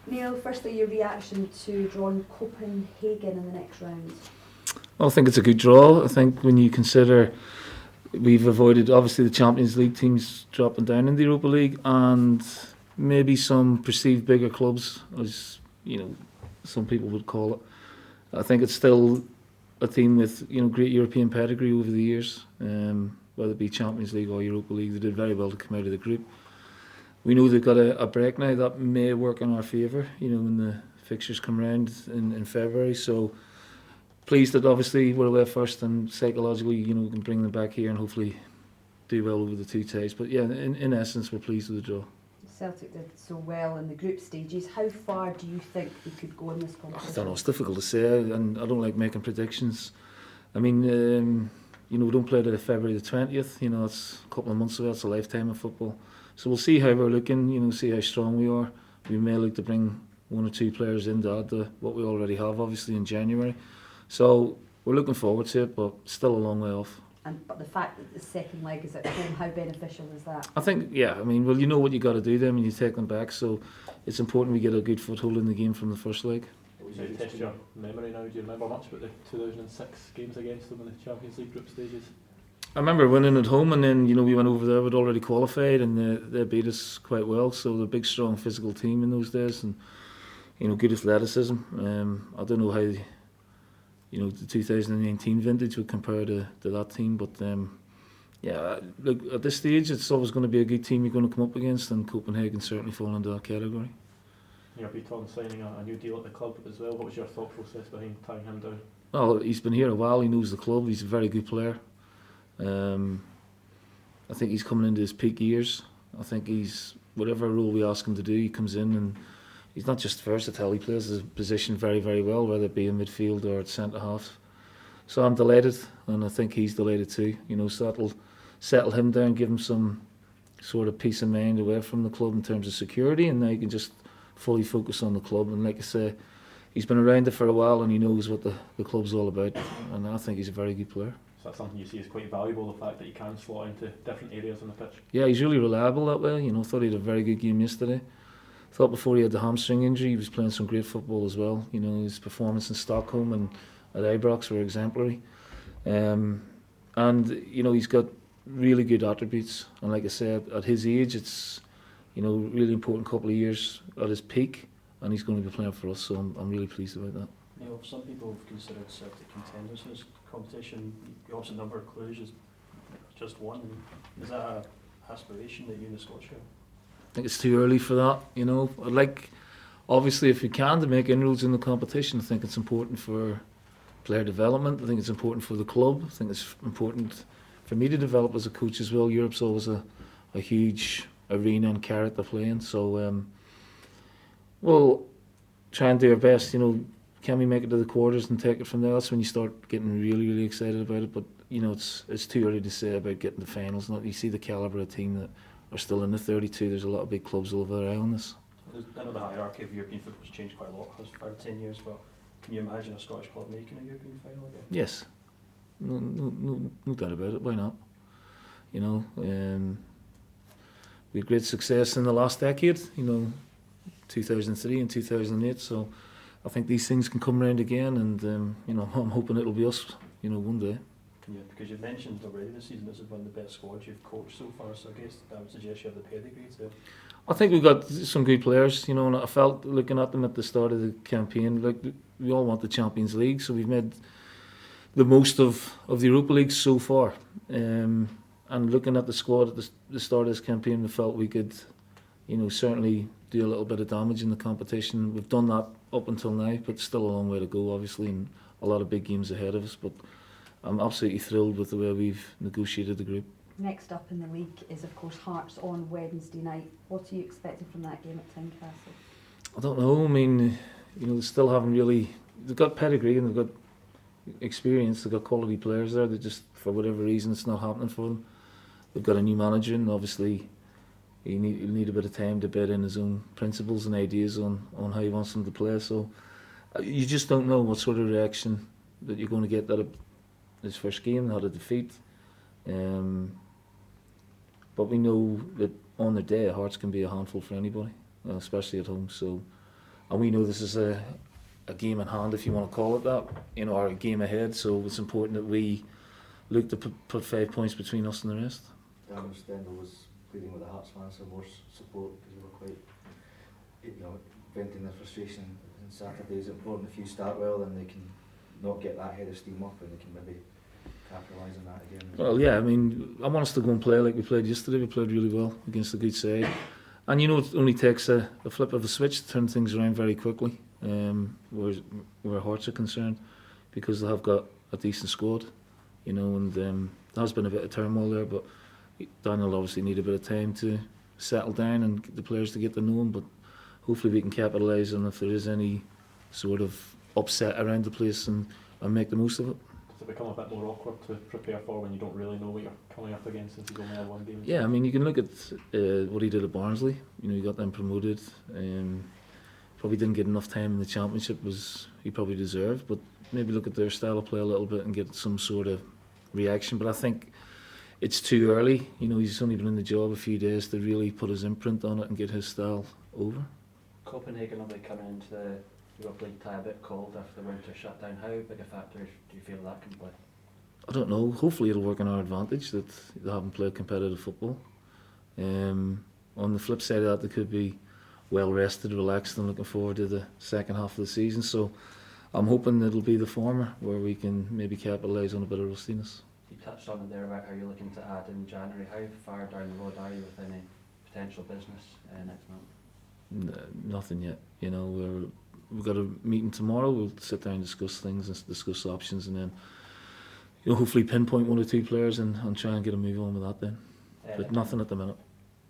Neil, firstly, your reaction to drawing Copenhagen in the next round? Well, I think it's a good draw. I think when you consider we've avoided obviously the Champions League teams dropping down in the Europa League and maybe some perceived bigger clubs, as some people would call it. I think it's still a team with great European pedigree over the years, whether it be Champions League or Europa League. They did very well to come out of the group. We know they've got a break now that may work in our favour, when the fixtures come round in February. So pleased that obviously we're away first, and psychologically, we can bring them back here and hopefully do well over the two ties. But yeah, in essence, we're pleased with the draw. Celtic did so well in the group stages. How far do you think they could go in this competition? I don't know, it's difficult to say, and I don't like making predictions. I mean, we don't play till February the 20th, it's a couple of months away, it's a lifetime of football. So we'll see how we're looking, see how strong we are. We may look to bring one or two players in to add to what we already have, obviously, in January. So we're looking forward to it, but still a long way off. But the fact that the second leg is at home, how beneficial is that? I think, well, you know what you got to do then when you take them back, so it's important we get a good foothold in the game from the first leg. So test your memory now. Do you remember much about the 2006 games against them in the Champions League group stages? I remember winning at home, and then we went over there. We'd already qualified, and they beat us quite well. So they're a big, strong, physical team in those days, and good athleticism. I don't know how the 2019 vintage would compare to that team, but look, at this stage, it's always going to be a good team you're going to come up against, and Copenhagen certainly fall into that category. You're beat on signing a new deal at the club as well. What was your thought process behind tying him down? Well, he's been here a while. He knows the club. He's a very good player. I think he's coming into his peak years. I think he's, whatever role we ask him to do, he comes in, and he's not just versatile, he plays his position very, very well, whether it be in midfield or at centre half. So I'm delighted, and I think he's delighted too. So that'll settle him down, give him some sort of peace of mind away from the club in terms of security, and now he can just fully focus on the club. And like I say, he's been around it for a while, and he knows what the club's all about, and I think he's a very good player. So that's something you see as quite valuable, the fact that he can slot into different areas on the pitch? Yeah, he's really reliable that way. Thought he had a very good game yesterday. Thought before he had the hamstring injury, he was playing some great football as well. His performance in Stockholm and at Ibrox were exemplary. And he's got really good attributes. And like I said, at his age, it's really important couple of years at his peak, and he's going to be playing for us. So I'm really pleased about that. Some people have considered Celtic contenders in this competition. You obviously number of clues is just one. Is that an aspiration that you in the Scottish have? I think it's too early for that. I'd like, obviously, if we can, to make inroads in the competition. I think it's important for player development. I think it's important for the club. I think it's important for me to develop as a coach as well. Europe's always a huge arena and carrot to play in. So we'll try and do our best. Can we make it to the quarters and take it from there? That's when you start getting really, really excited about it. But it's too early to say about getting the finals. You see the calibre of team that are still in the 32. There's a lot of big clubs over there on this. I know the hierarchy of European football has changed quite a lot in 5 or 10 years, but can you imagine a Scottish club making a European final again? Yes, no doubt about it. Why not? We had great success in the last decade. 2003 and 2008. So I think these things can come around again, and I'm hoping it'll be us. One day. Because you've mentioned already this season this is one of the best squads you've coached so far, so I guess that would suggest you have the pedigree too. I think we've got some good players, and I felt looking at them at the start of the campaign, like we all want the Champions League, so we've made the most of the Europa League so far. And looking at the squad at the start of this campaign, we felt we could, certainly do a little bit of damage in the competition. We've done that up until now, but still a long way to go, obviously, and a lot of big games ahead of us. But I'm absolutely thrilled with the way we've negotiated the group. Next up in the league is, of course, Hearts on Wednesday night. What are you expecting from that game at Tynecastle? I don't know. I mean, they still haven't really... They've got pedigree and they've got experience. They've got quality players there. They just, for whatever reason, it's not happening for them. They've got a new manager, and obviously he'll need a bit of time to bed in his own principles and ideas on how he wants them to play. So you just don't know what sort of reaction that you're going to get out of his first game, had a defeat. But we know that on the day, Hearts can be a handful for anybody, especially at home. So and we know this is a game in hand, if you want to call it that, or a game ahead. So it's important that we look to put 5 points between us and the rest. Daniel Stendhal was pleading with the Hearts fans for more support because they were quite, venting their frustration on Saturday. It's important if you start well, then they can not get that head of steam up and they can maybe capitalise on that again. Well, yeah, I mean, I want us to go and play like we played yesterday. We played really well against a good side. And it only takes a flip of a switch to turn things around very quickly, where Hearts are concerned, because they have got a decent squad, and there has been a bit of turmoil there, but Daniel obviously need a bit of time to settle down and get the players to get to know him, but hopefully we can capitalise on if there is any sort of upset around the place and make the most of it. Does it become a bit more awkward to prepare for when you don't really know what you're coming up against since he's only had one game? Yeah, I mean, you can look at what he did at Barnsley. He got them promoted. Probably didn't get enough time in the Championship as he probably deserved, but maybe look at their style of play a little bit and get some sort of reaction. But I think it's too early. He's only been in the job a few days to really put his imprint on it and get his style over. Copenhagen will be coming into the Europa League tie a bit cold after the winter shutdown. How big a factor do you feel that can play? I don't know. Hopefully it'll work in our advantage that they haven't played competitive football. On the flip side of that, they could be well rested, relaxed and looking forward to the second half of the season. So I'm hoping it'll be the former, where we can maybe capitalise on a bit of rustiness. You touched on it there about how you're looking to add in January. How far down the road are you with any potential business next month? Nothing yet. We've got a meeting tomorrow. We'll sit down and discuss things and discuss options, and then hopefully pinpoint 1 or 2 players and try and get a move on with that then. But nothing at the minute.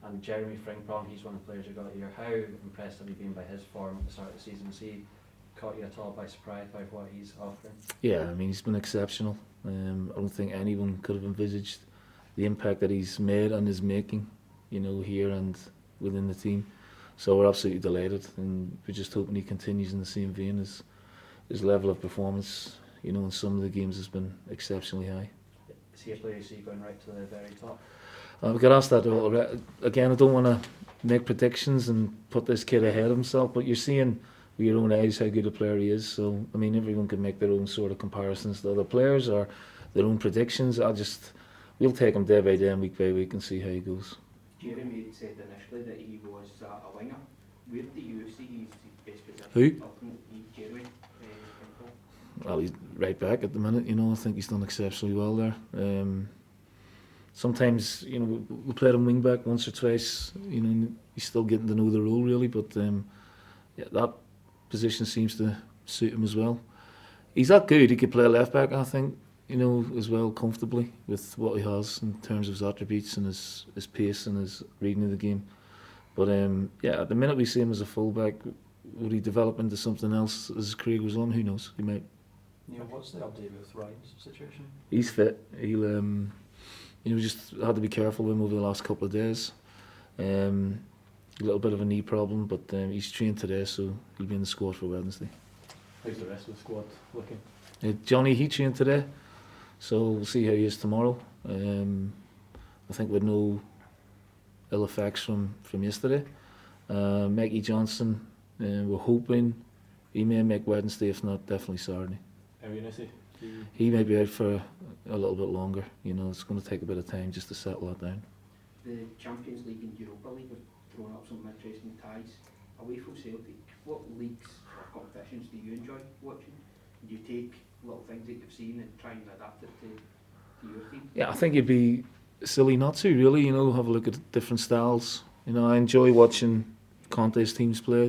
And Jeremy Frimpong, he's one of the players you got here. How impressed have you been by his form at the start of the season? Has he caught you at all by surprise by what he's offering? Yeah, I mean, he's been exceptional. I don't think anyone could have envisaged the impact that he's made and is making, here and within the team. So we're absolutely delighted, and we're just hoping he continues in the same vein. His level of performance, in some of the games has been exceptionally high. Is he a player you see going right to the very top? We got asked that already. Again, I don't want to make predictions and put this kid ahead of himself, but you're seeing with your own eyes how good a player he is. So, I mean, everyone can make their own sort of comparisons to other players or their own predictions. We'll take him day by day and week by week and see how he goes. Jeremy said initially that he was a winger. Where do you see his best position? Who? Jeremy. Well, he's right back at the minute. I think he's done exceptionally well there. Sometimes, we played him wing back once or twice. He's still getting to know the role really, but that position seems to suit him as well. He's that good. He could play left back, I think, as well, comfortably with what he has in terms of his attributes and his pace and his reading of the game. But at the minute we see him as a full-back. Would he develop into something else as his career goes on? Who knows? He might. Neil, what's the update with Ryan's situation? He's fit. He'll, just had to be careful with him over the last couple of days. A little bit of a knee problem, but he's trained today, so he'll be in the squad for Wednesday. How's the rest of the squad looking? Johnny, he trained today, so we'll see how he is tomorrow. I think with no ill effects from yesterday. Maggie Johnson, we're hoping he may make Wednesday, if not definitely Saturday. He may be out for a little bit longer. It's going to take a bit of time just to settle that down. The Champions League and Europa League have thrown up some interesting ties. Away from Celtic, what leagues or competitions do you enjoy watching? Do you take little things that you've seen and try and adapt it to your team? Yeah, I think it'd be silly not to, really. Have a look at different styles. I enjoy watching Conte's teams play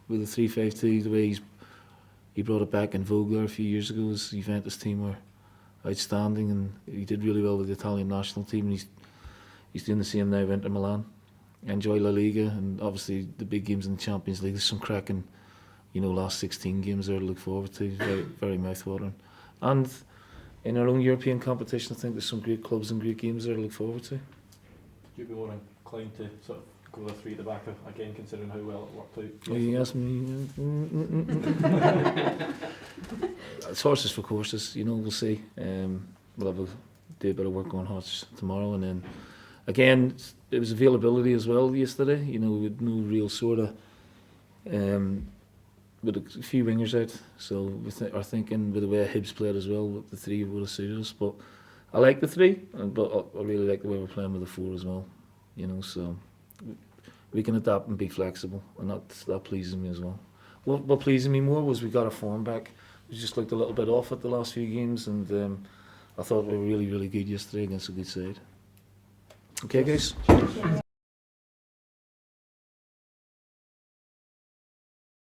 with the 3-5-2, the way he brought it back in vogue there a few years ago. His Juventus team were outstanding, and he did really well with the Italian national team. And he's doing the same now with Inter Milan. I enjoy La Liga, and obviously the big games in the Champions League. There's some cracking, last 16 games there to look forward to. Very, very mouth-watering. And in our own European competition, I think there's some great clubs and great games there to look forward to. Would you be more inclined to sort of go the 3 at the back again, considering how well it worked out? Oh, you asked me. It's horses for courses, we'll see. We'll do a bit of work on Hearts tomorrow, and then again, it was availability as well yesterday. We had no real sort of with a few wingers out, so we are thinking with the way Hibs played as well, with the 3 would have suited us. But I like the 3, but I really like the way we're playing with the 4 as well. You know, so we can adapt and be flexible, and that pleases me as well. What pleased me more was we got our form back. We just looked a little bit off at the last few games, and I thought we were really, really good yesterday against a good side. Okay, guys.